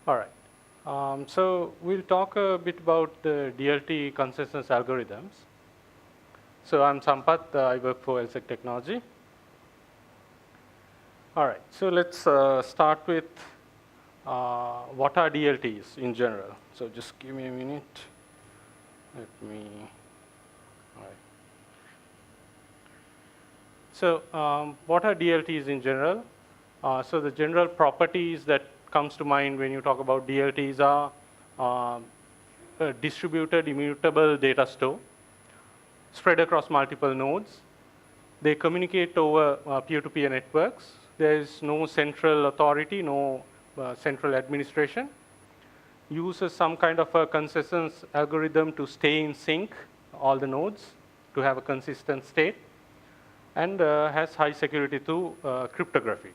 All right. So we'll talk a bit about the DLT consensus algorithms. So I'm Sampath. I work for LSEC Technology. All right. So let's start with what are DLTs in general. So just give me a minute. Let me. All right. So what are DLTs in general? So the general properties that comes to mind when you talk about DLTs are a distributed immutable data store spread across multiple nodes. They communicate over peer-to-peer networks. There is no central authority, no central administration. Uses some kind of a consensus algorithm to stay in sync, all the nodes, to have a consistent state, and has high security through cryptography.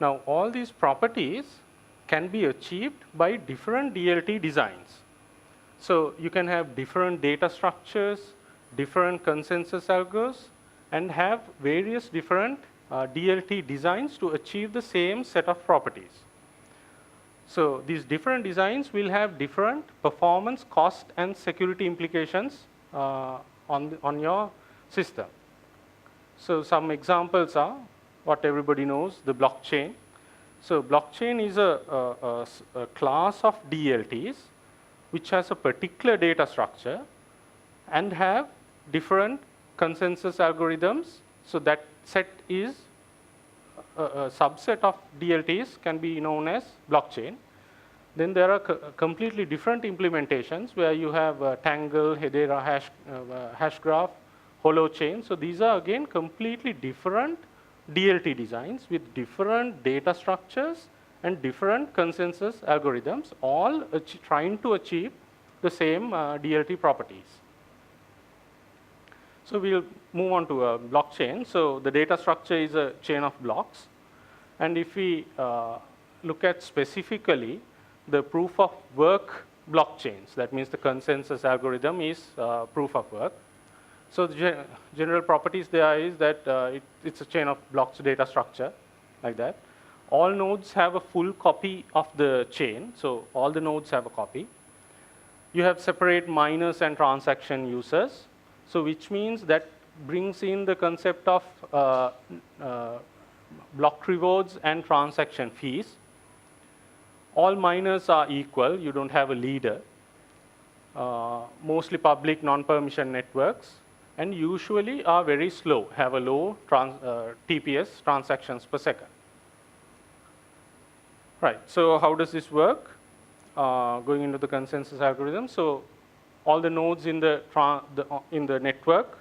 Now, all these properties can be achieved by different DLT designs. So you can have different data structures, different consensus algos, and have various different DLT designs to achieve the same set of properties. So these different designs will have different performance, cost, and security implications on your system. So some examples are what everybody knows, the blockchain. So blockchain is a class of DLTs which has a particular data structure and have different consensus algorithms. So that set is a subset of DLTs can be known as blockchain. Then there are completely different implementations where you have Tangle, Hedera, Hashgraph, Holochain. So these are again completely different DLT designs with different data structures and different consensus algorithms, all trying to achieve the same DLT properties. So we'll move on to a blockchain. So the data structure is a chain of blocks. And if we look at specifically the proof of work blockchains, that means the consensus algorithm is proof of work. So the general properties there is that it's a chain of blocks data structure like that. All nodes have a full copy of the chain. So all the nodes have a copy. You have separate miners and transaction users. So which means that brings in the concept of block rewards and transaction fees. All miners are equal. You don't have a leader. Mostly public non-permission networks, and usually are very slow, have a low TPS, transactions per second. Right, so how does this work? Going into the consensus algorithm. So all the nodes in the network,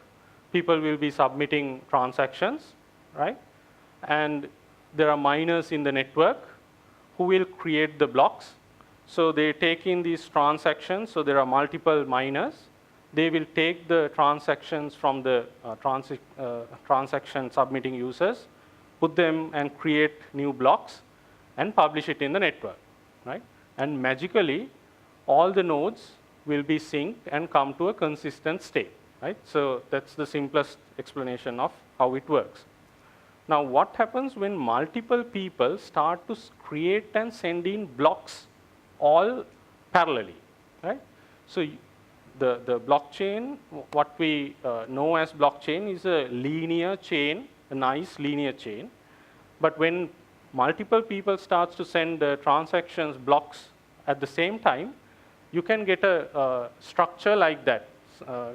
people will be submitting transactions, right? And there are miners in the network who will create the blocks. So they take in these transactions. So there are multiple miners. They will take the transactions from the transaction submitting users, put them and create new blocks, and publish it in the network, right? And magically, all the nodes will be synced and come to a consistent state, right? So that's the simplest explanation of how it works. Now, what happens when multiple people start to create and send in blocks all parallelly, right? So the blockchain, what we know as blockchain is a linear chain, a nice linear chain. But when multiple people starts to send transactions blocks at the same time, you can get a structure like that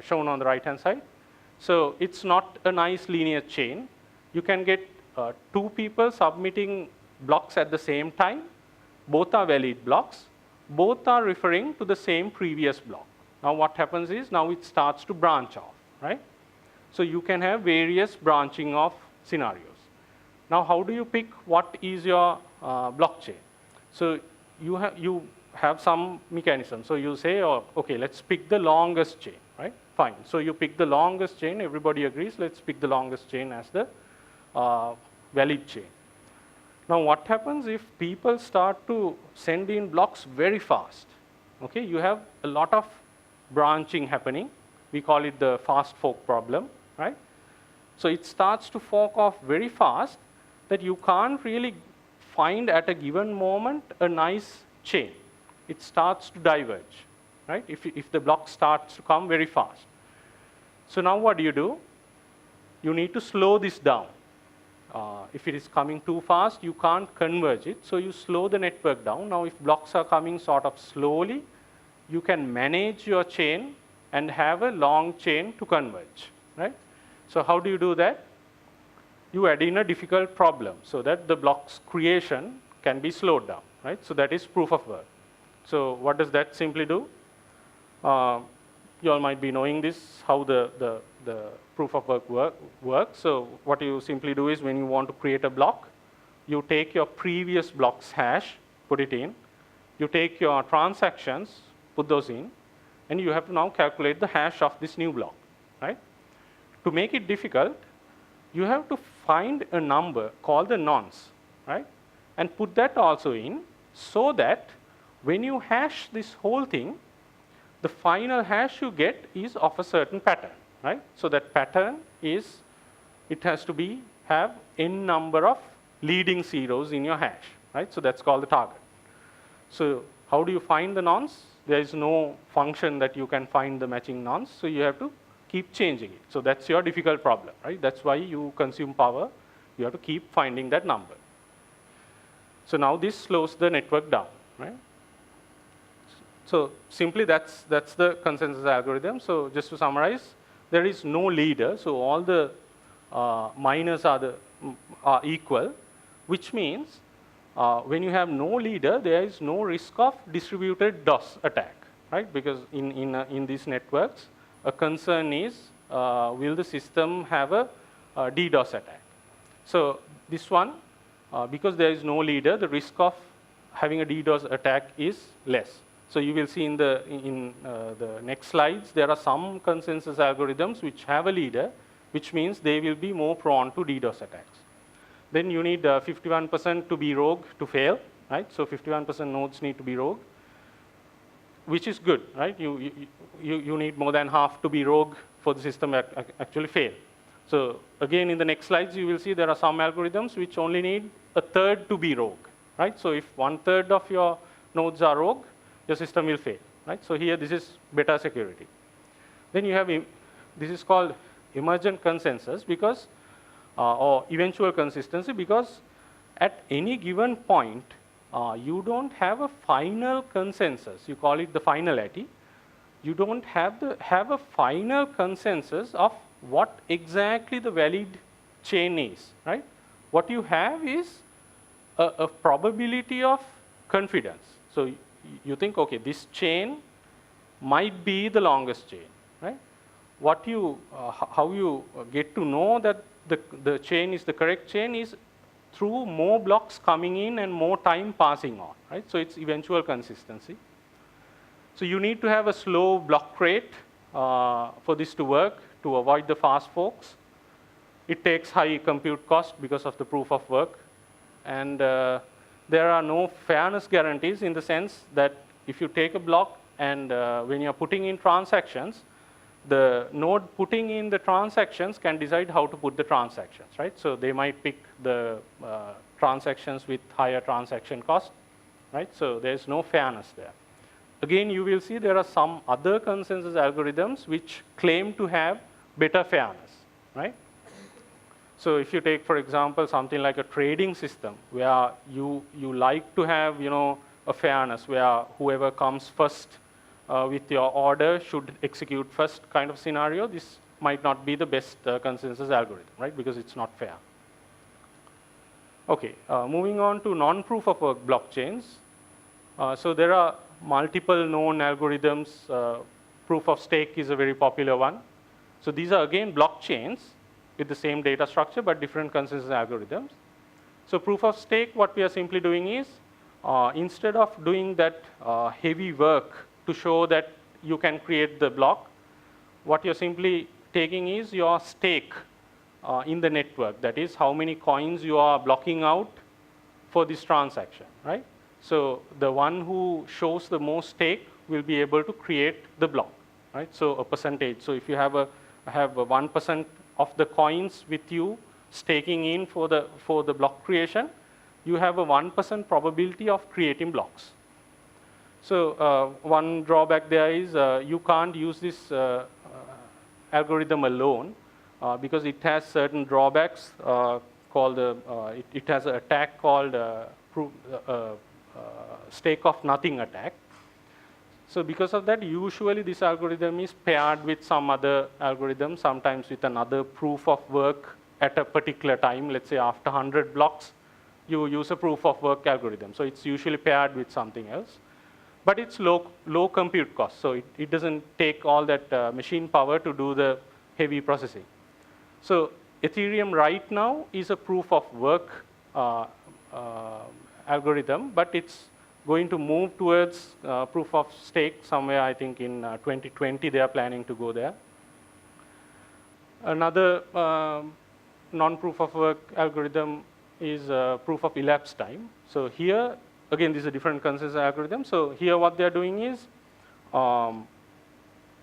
shown on the right hand side. So it's not a nice linear chain. You can get two people submitting blocks at the same time. Both are valid blocks. Both are referring to the same previous block. Now what happens is now it starts to branch off, right? So you can have various branching off scenarios. Now, how do you pick what is your blockchain? So you have some mechanism. So you say, oh, okay, let's pick the longest chain, right? Fine. So you pick the longest chain. Everybody agrees. Let's pick the longest chain as the valid chain. Now, what happens if people start to send in blocks very fast? Okay, you have a lot of branching happening. We call it the fast fork problem, right? So it starts to fork off very fast that you can't really find at a given moment a nice chain. It starts to diverge, right? If the block starts to come very fast. So now what do? You need to slow this down. If it is coming too fast, you can't converge it, so you slow the network down. Now if blocks are coming sort of slowly, you can manage your chain and have a long chain to converge, right? So how do you do that? You add in a difficult problem so that the block's creation can be slowed down, right? So that is proof of work. So what does that simply do? You all might be knowing this, how the proof of work works. So what you simply do is when you want to create a block, you take your previous block's hash, put it in. You take your transactions, put those in, and you have to now calculate the hash of this new block, right? To make it difficult, you have to find a number called the nonce, right? And put that also in so that when you hash this whole thing, the final hash you get is of a certain pattern, right? So that pattern is, it has to have n number of leading zeros in your hash, right? So that's called the target. So how do you find the nonce? There is no function that you can find the matching nonce, so you have to keep changing it. So that's your difficult problem, right? That's why you consume power. You have to keep finding that number. So now this slows the network down, right? So simply that's the consensus algorithm. So just to summarize, there is no leader. So all the miners are equal, which means when you have no leader, there is no risk of distributed DOS attack, right? Because in these networks, a concern is, will the system have a DDoS attack? So this one, because there is no leader, the risk of having a DDoS attack is less. So you will see in the next slides, there are some consensus algorithms which have a leader, which means they will be more prone to DDoS attacks. Then you need 51% to be rogue to fail, right? So 51% nodes need to be rogue, which is good, right? You need more than half to be rogue for the system actually fail. So again, in the next slides, you will see there are some algorithms which only need a third to be rogue, right? So if 1/3 of your nodes are rogue, your system will fail, right? So here, this is better security. Then you have, this is called emergent consensus because, or eventual consistency, because at any given point, you don't have a final consensus. You call it the finality. You don't have a final consensus of what exactly the valid chain is, right? What you have is a probability of confidence. So you think, okay, this chain might be the longest chain, right? What you, how you get to know that the chain is the correct chain is through more blocks coming in and more time passing on, right? So it's eventual consistency. So you need to have a slow block rate for this to work, to avoid the fast forks. It takes high compute cost because of the proof of work. And there are no fairness guarantees in the sense that if you take a block and when you're putting in transactions, the node putting in the transactions can decide how to put the transactions, right? So they might pick the transactions with higher transaction cost, right? So there's no fairness there. Again, you will see there are some other consensus algorithms which claim to have better fairness, right? So if you take, for example, something like a trading system where you like to have, a fairness where whoever comes first with your order should execute first kind of scenario, this might not be the best consensus algorithm, right? Because it's not fair. Okay, moving on to non-proof of work blockchains. So there are multiple known algorithms. Proof of stake is a very popular one. So these are again blockchains with the same data structure but different consensus algorithms. So proof of stake, what we are simply doing is, instead of doing that heavy work to show that you can create the block, what you're simply taking is your stake in the network. That is how many coins you are blocking out for this transaction, right? So the one who shows the most stake will be able to create the block, right? So a percentage. So if you have a 1% of the coins with you staking in for the block creation, you have a 1% probability of creating blocks. So one drawback there is you can't use this algorithm alone because it has certain drawbacks called it has an attack called stake of nothing attack. So because of that, usually this algorithm is paired with some other algorithm, sometimes with another proof of work at a particular time. Let's say after 100 blocks, you use a proof of work algorithm. So it's usually paired with something else. But it's low compute cost, so it doesn't take all that machine power to do the heavy processing. So Ethereum right now is a proof of work algorithm, but it's going to move towards proof of stake somewhere, I think in 2020 they are planning to go there. Another non-proof of work algorithm is proof of elapsed time. So here, again, this is a different consensus algorithm. So here what they're doing is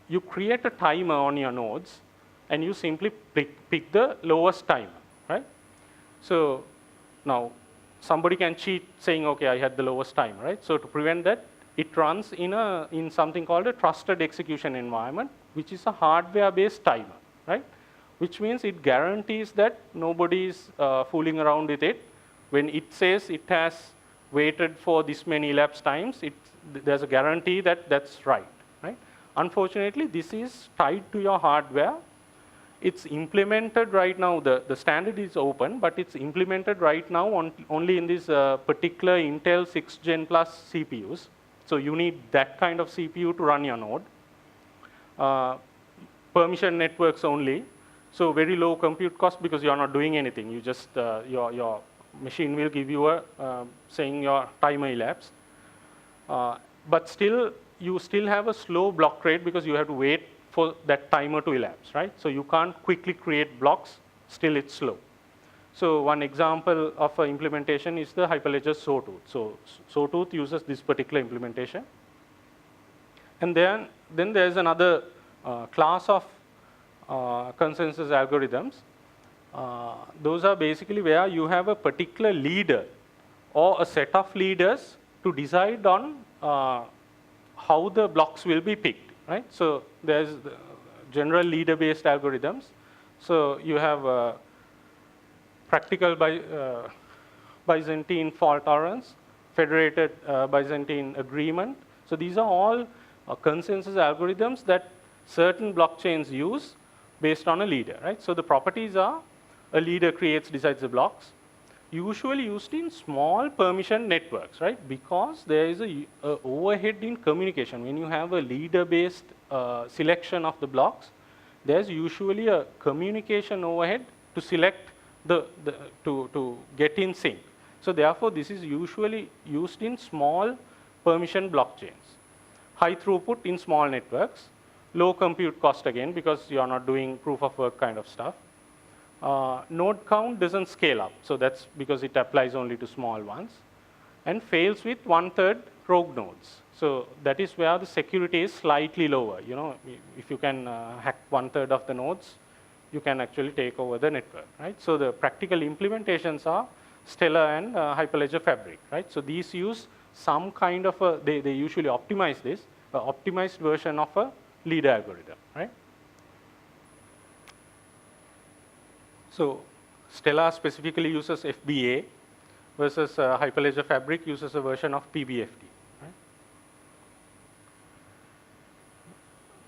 you create a timer on your nodes and you simply pick the lowest timer, right? So now somebody can cheat saying, okay, I had the lowest timer, right? So to prevent that, it runs in something called a trusted execution environment, which is a hardware-based timer, right? Which means it guarantees that nobody is fooling around with it. When it says it has waited for this many elapsed times, there's a guarantee that that's right, right? Unfortunately, this is tied to your hardware. It's implemented right now, the standard is open, but it's implemented right now only in this particular Intel 6th Gen Plus CPUs. So you need that kind of CPU to run your node. Permission networks only, so very low compute cost because you're not doing anything. You just, your machine will give you a, saying your timer elapsed. But still, you still have a slow block rate because you have to wait for that timer to elapse, right? So you can't quickly create blocks, still it's slow. So one example of an implementation is the Hyperledger Sawtooth. So Sawtooth uses this particular implementation. And then there's another class of consensus algorithms. Those are basically where you have a particular leader or a set of leaders to decide on how the blocks will be picked. Right? So there's the general leader-based algorithms. So you have practical Byzantine fault tolerance, federated Byzantine agreement. So these are all consensus algorithms that certain blockchains use based on a leader. Right? So the properties are a leader decides the blocks, usually used in small permission networks, right? Because there is a overhead in communication. When you have a leader-based selection of the blocks, there's usually a communication overhead to select to get in sync. So therefore, this is usually used in small permission blockchains. High throughput in small networks, low compute cost again because you're not doing proof of work kind of stuff. Node count doesn't scale up, so that's because it applies only to small ones, and fails with 1/3 rogue nodes. So that is where the security is slightly lower. You know, if you can hack 1/3 of the nodes, you can actually take over the network, right? So the practical implementations are Stellar and Hyperledger Fabric, right? So these use some kind of a, they usually optimize this, optimized version of a leader algorithm, right? So Stellar specifically uses FBA versus Hyperledger Fabric uses a version of PBFT. Right?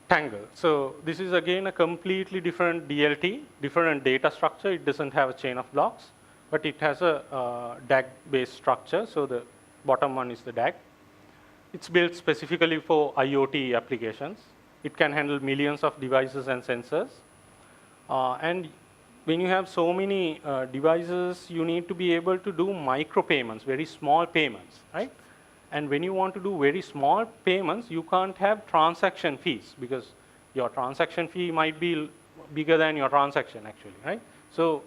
Tangle. So this is again a completely different DLT, different data structure. It doesn't have a chain of blocks, but it has a DAG-based structure. So the bottom one is the DAG. It's built specifically for IoT applications. It can handle millions of devices and sensors. And when you have so many devices, you need to be able to do micro payments, very small payments, right? And when you want to do very small payments, you can't have transaction fees because your transaction fee might be bigger than your transaction actually, right? So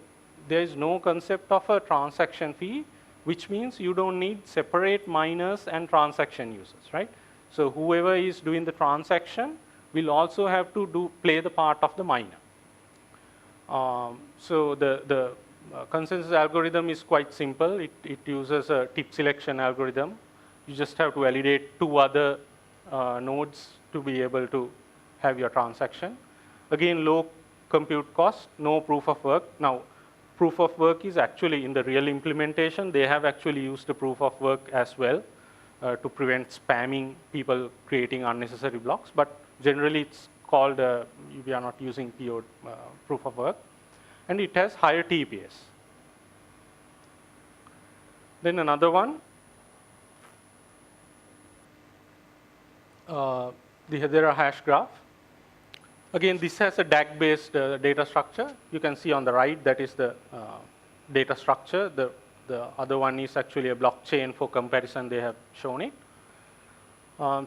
there is no concept of a transaction fee, which means you don't need separate miners and transaction users, right? So whoever is doing the transaction will also have to play the part of the miner. So the consensus algorithm is quite simple. It uses a tip selection algorithm. You just have to validate 2 other nodes to be able to have your transaction. Again, low compute cost, no proof of work. Now, proof of work is actually in the real implementation, they have actually used the proof of work as well to prevent spamming, people creating unnecessary blocks. But generally, it's called, we are not using PO proof of work. And it has higher TPS. Then another one, the Hedera hash graph. Again, this has a DAG-based data structure. You can see on the right, that is the data structure. The other one is actually a blockchain for comparison, they have shown it.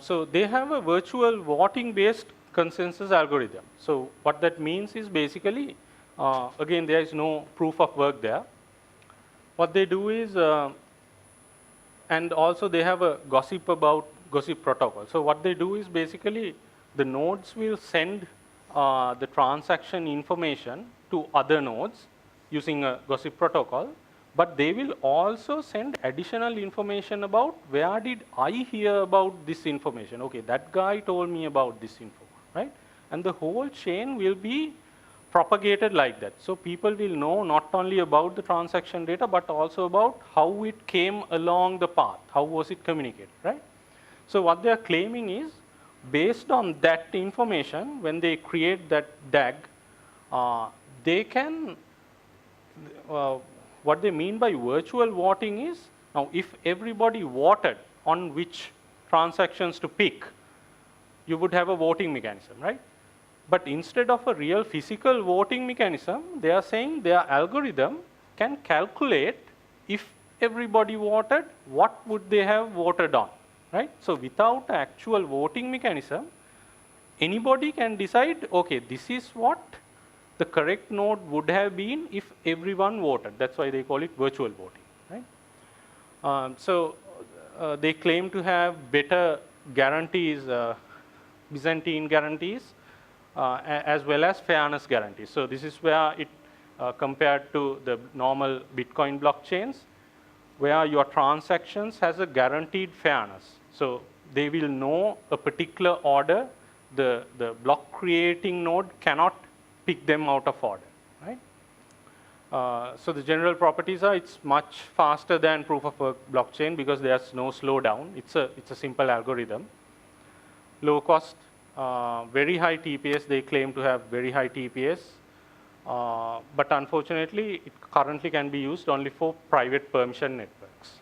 So they have a virtual voting-based consensus algorithm. So what that means is basically, again, there is no proof of work there. What they do is, and also they have a gossip protocol. So what they do is basically, the nodes will send the transaction information to other nodes using a gossip protocol, but they will also send additional information about where did I hear about this information. Okay, that guy told me about this info, right? And the whole chain will be propagated like that. So people will know not only about the transaction data, but also about how it came along the path, how was it communicated, right? So what they are claiming is, based on that information, when they create that DAG, they can, what they mean by virtual voting is, now if everybody voted on which transactions to pick, you would have a voting mechanism, right? But instead of a real physical voting mechanism, they are saying their algorithm can calculate if everybody voted, what would they have voted on, right? So without an actual voting mechanism, anybody can decide, okay, this is what the correct node would have been if everyone voted. That's why they call it virtual voting, right? They claim to have better guarantees, Byzantine guarantees, as well as fairness guarantees. So this is where it compared to the normal Bitcoin blockchains, where your transactions has a guaranteed fairness. So they will know a particular order. The block creating node cannot pick them out of order, right? So the general properties are, it's much faster than proof of work blockchain because there's no slowdown. It's a simple algorithm. Low cost, very high TPS. They claim to have very high TPS, but unfortunately, it currently can be used only for private permission networks.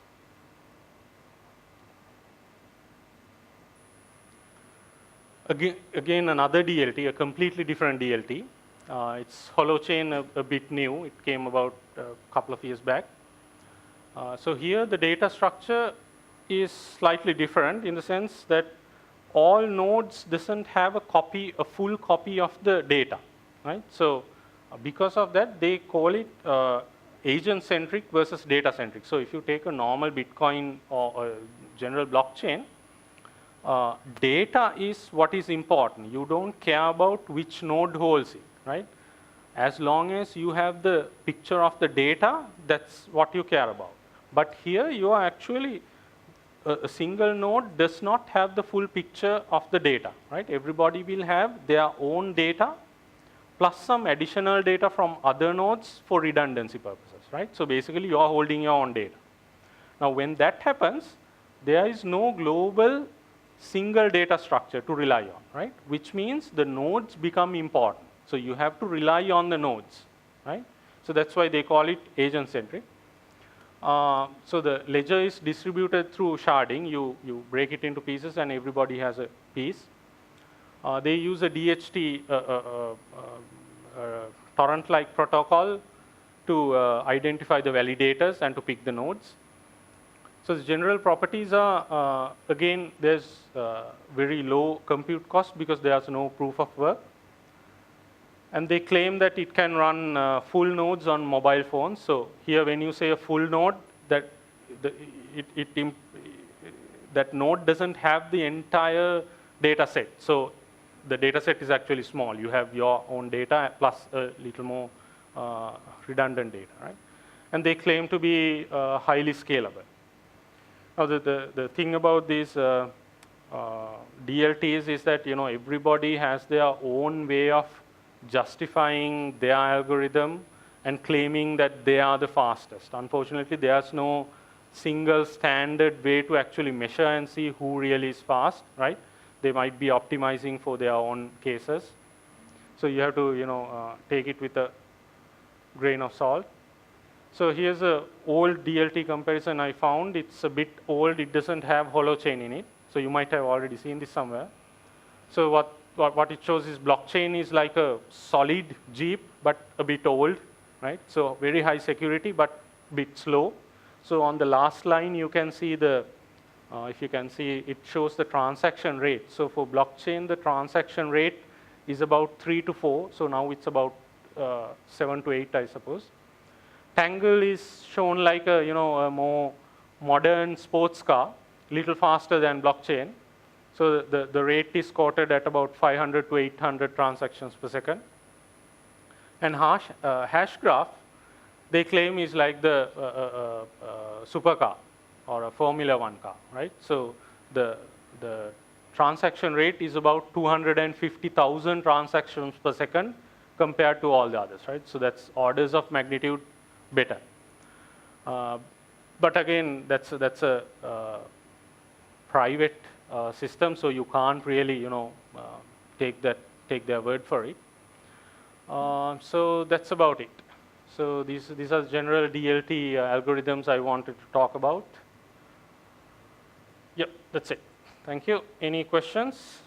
Again, another DLT, a completely different DLT. It's holochain, a bit new. It came about a couple of years back. So here, the data structure is slightly different in the sense that all nodes doesn't have a full copy of the data, right? So because of that, they call it agent-centric versus data-centric. So if you take a normal Bitcoin or a general blockchain, data is what is important. You don't care about which node holds it, right? As long as you have the picture of the data, that's what you care about. But here you are actually, a single node does not have the full picture of the data, right? Everybody will have their own data plus some additional data from other nodes for redundancy purposes, right? So basically you are holding your own data. Now when that happens, there is no global single data structure to rely on, right? Which means the nodes become important. So you have to rely on the nodes, right? So that's why they call it agent-centric. So the ledger is distributed through sharding. You break it into pieces and everybody has a piece. They use a DHT torrent-like protocol to identify the validators and to pick the nodes. So the general properties are, again, there's very low compute cost because there's no proof of work. And they claim that it can run full nodes on mobile phones. So here, when you say a full node, that that node doesn't have the entire data set. So the data set is actually small. You have your own data plus a little more redundant data, right? and they claim to be highly scalable. Now, the thing about these DLTs is that everybody has their own way of justifying their algorithm and claiming that they are the fastest. Unfortunately, there's no single standard way to actually measure and see who really is fast, right? They might be optimizing for their own cases. So you have to take it with a grain of salt. So here's an old DLT comparison I found. It's a bit old. It doesn't have holochain in it. So you might have already seen this somewhere. So what it shows is blockchain is like a solid Jeep, but a bit old, right? So very high security, but a bit slow. So on the last line, you can see if you can see, it shows the transaction rate. So for blockchain, the transaction rate is about 3 to 4. So now it's about 7 to 8, I suppose. Tangle is shown like a more modern sports car, little faster than blockchain. So the rate is quoted at about 500 to 800 transactions per second. And Hashgraph, they claim is like the supercar or a Formula One car, right? So the transaction rate is about 250,000 transactions per second compared to all the others, right? So that's orders of magnitude better. But again, that's a private system, so you can't really take their word for it. So that's about it. So these are general DLT algorithms I wanted to talk about. Yep, that's it. Thank you. Any questions?